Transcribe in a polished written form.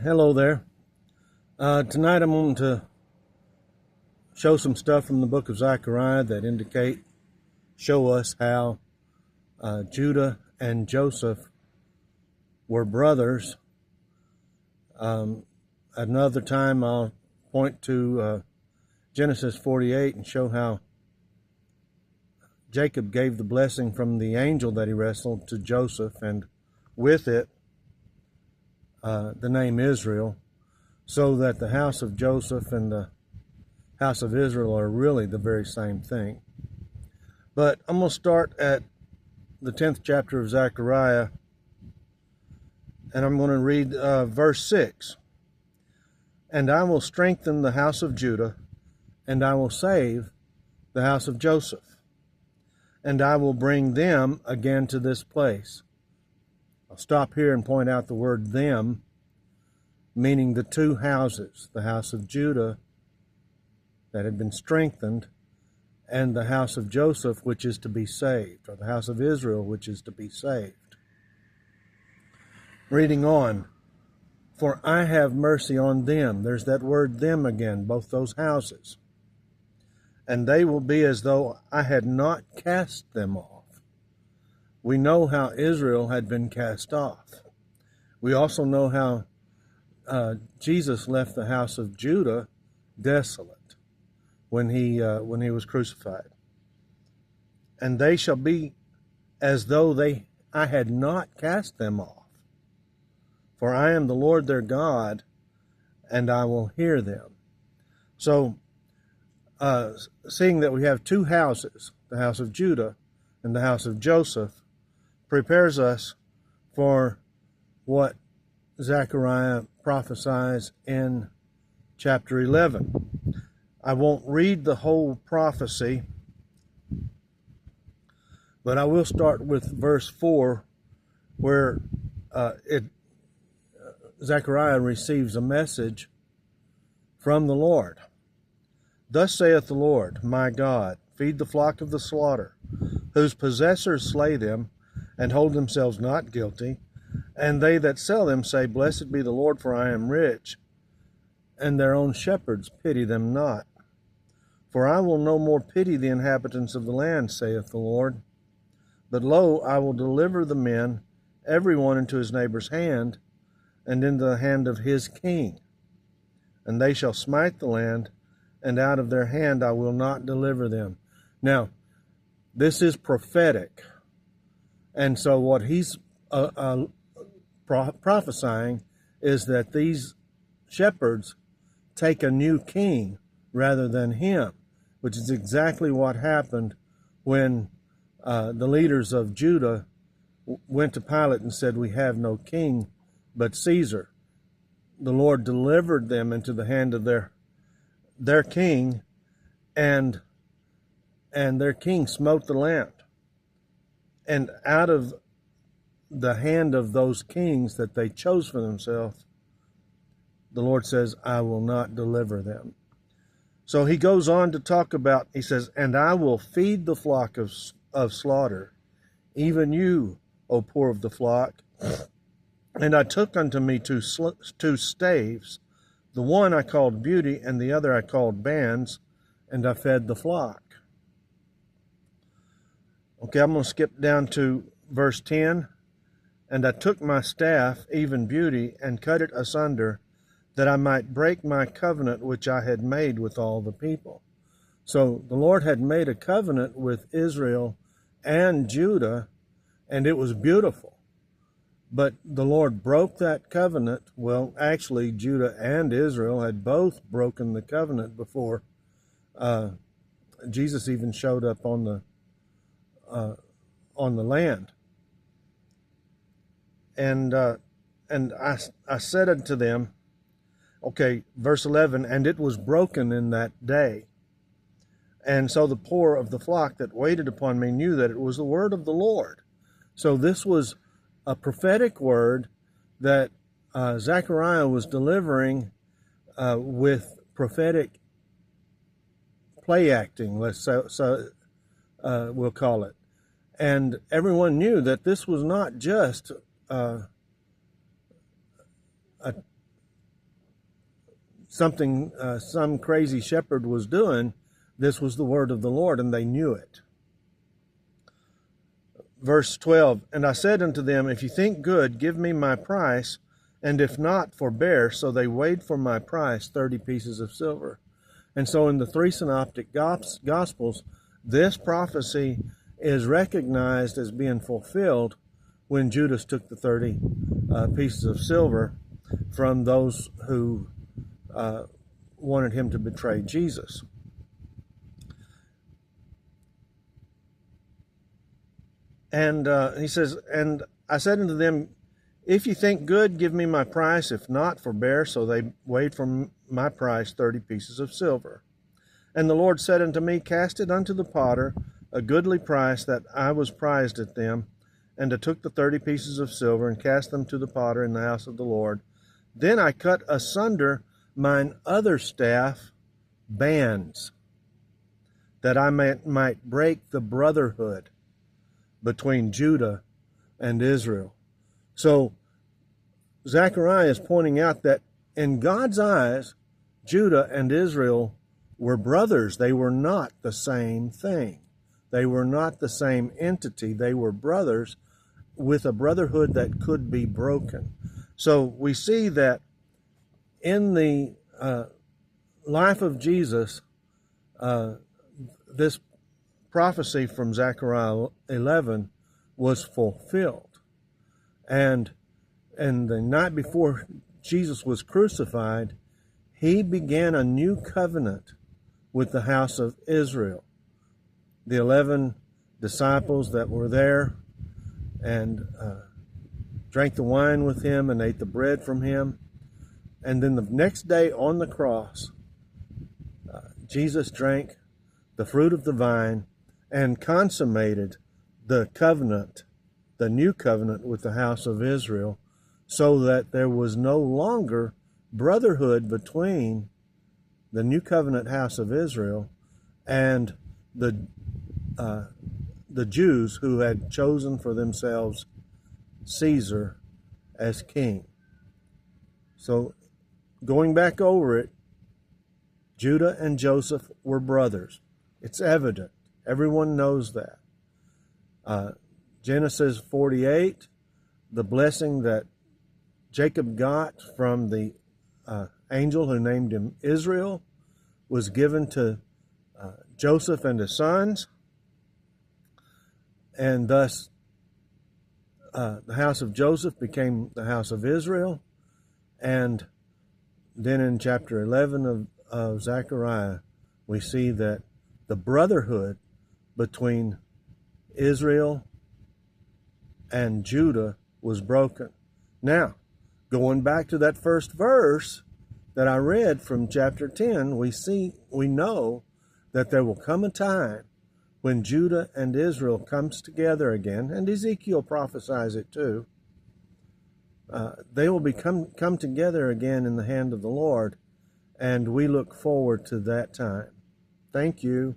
Hello there. Tonight I'm going to show some stuff from the book of Zechariah that show us how Judah and Joseph were brothers. Another time I'll point to Genesis 48 and show how Jacob gave the blessing from the angel that he wrestled to Joseph, and with it the name Israel, so that the house of Joseph and the house of Israel are really the very same thing. But I'm going to start at the 10th chapter of Zechariah, and I'm going to read verse 6. And I will strengthen the house of Judah, and I will save the house of Joseph, and I will bring them again to this place. I'll stop here and point out the word them, meaning the two houses, the house of Judah that had been strengthened, and the house of Joseph, which is to be saved, or the house of Israel, which is to be saved. Reading on, for I have mercy on them. There's that word them again, both those houses. And they will be as though I had not cast them off. We know how Israel had been cast off. We also know how Jesus left the house of Judah desolate when he was crucified. And they shall be as though I had not cast them off. For I am the Lord their God, and I will hear them. So, seeing that we have two houses, the house of Judah and the house of Joseph, prepares us for what Zechariah prophesies in chapter 11. I won't read the whole prophecy, but I will start with verse 4, where Zechariah receives a message from the Lord. Thus saith the Lord, my God, feed the flock of the slaughter, whose possessors slay them, and hold themselves not guilty, and they that sell them say, blessed be the Lord, for I am rich, and their own shepherds pity them not. For I will no more pity the inhabitants of the land, saith the Lord. But lo, I will deliver the men, every one into his neighbor's hand, and into the hand of his king. And they shall smite the land, and out of their hand I will not deliver them. Now, this is prophetic. And so what he's prophesying is that these shepherds take a new king rather than him, which is exactly what happened when the leaders of Judah went to Pilate and said, we have no king but Caesar. The Lord delivered them into the hand of their king, and their king smote the land. And out of the hand of those kings that they chose for themselves, the Lord says, I will not deliver them. So he goes on to talk about, he says, and I will feed the flock of slaughter, even you, O poor of the flock. And I took unto me two staves, the one I called beauty, and the other I called bands, and I fed the flock. Okay, I'm going to skip down to verse 10. And I took my staff, even beauty, and cut it asunder, that I might break my covenant which I had made with all the people. So the Lord had made a covenant with Israel and Judah, and it was beautiful. But the Lord broke that covenant. Well, actually, Judah and Israel had both broken the covenant before Jesus even showed up on the land. And I said unto them, okay, verse 11, and it was broken in that day. And so the poor of the flock that waited upon me knew that it was the word of the Lord. So this was a prophetic word that Zechariah was delivering with prophetic play acting, we'll call it. And everyone knew that this was not just something some crazy shepherd was doing. This was the word of the Lord, and they knew it. Verse 12, and I said unto them, if you think good, give me my price, and if not, forbear. So they weighed for my price 30 pieces of silver. And so in the three synoptic gospels, this prophecy is recognized as being fulfilled when Judas took the 30 pieces of silver from those who wanted him to betray Jesus. And he says, and I said unto them, if you think good, give me my price. If not, forbear. So they weighed from my price 30 pieces of silver. And the Lord said unto me, cast it unto the potter, a goodly price that I was prized at them. And I took the 30 pieces of silver and cast them to the potter in the house of the Lord. Then I cut asunder mine other staff bands, that I might break the brotherhood between Judah and Israel. So Zechariah is pointing out that in God's eyes, Judah and Israel were brothers. They were not the same thing. They were not the same entity. They were brothers with a brotherhood that could be broken. So we see that in the life of Jesus, this prophecy from Zechariah 11 was fulfilled. And the night before Jesus was crucified, he began a new covenant with the house of Israel. The 11 disciples that were there and drank the wine with him and ate the bread from him. And then the next day on the cross, Jesus drank the fruit of the vine and consummated the covenant, the new covenant with the house of Israel, so that there was no longer brotherhood between the new covenant house of Israel and the Jews who had chosen for themselves Caesar as king. So going back over it, Judah and Joseph were brothers. It's evident. Everyone knows that. Genesis 48, the blessing that Jacob got from the angel who named him Israel, was given to Joseph and his sons. And thus, the house of Joseph became the house of Israel. And then in chapter 11 of Zechariah, we see that the brotherhood between Israel and Judah was broken. Now, going back to that first verse that I read from chapter 10, we know that there will come a time when Judah and Israel comes together again, and Ezekiel prophesies it too. They will come together again in the hand of the Lord, and we look forward to that time. Thank you.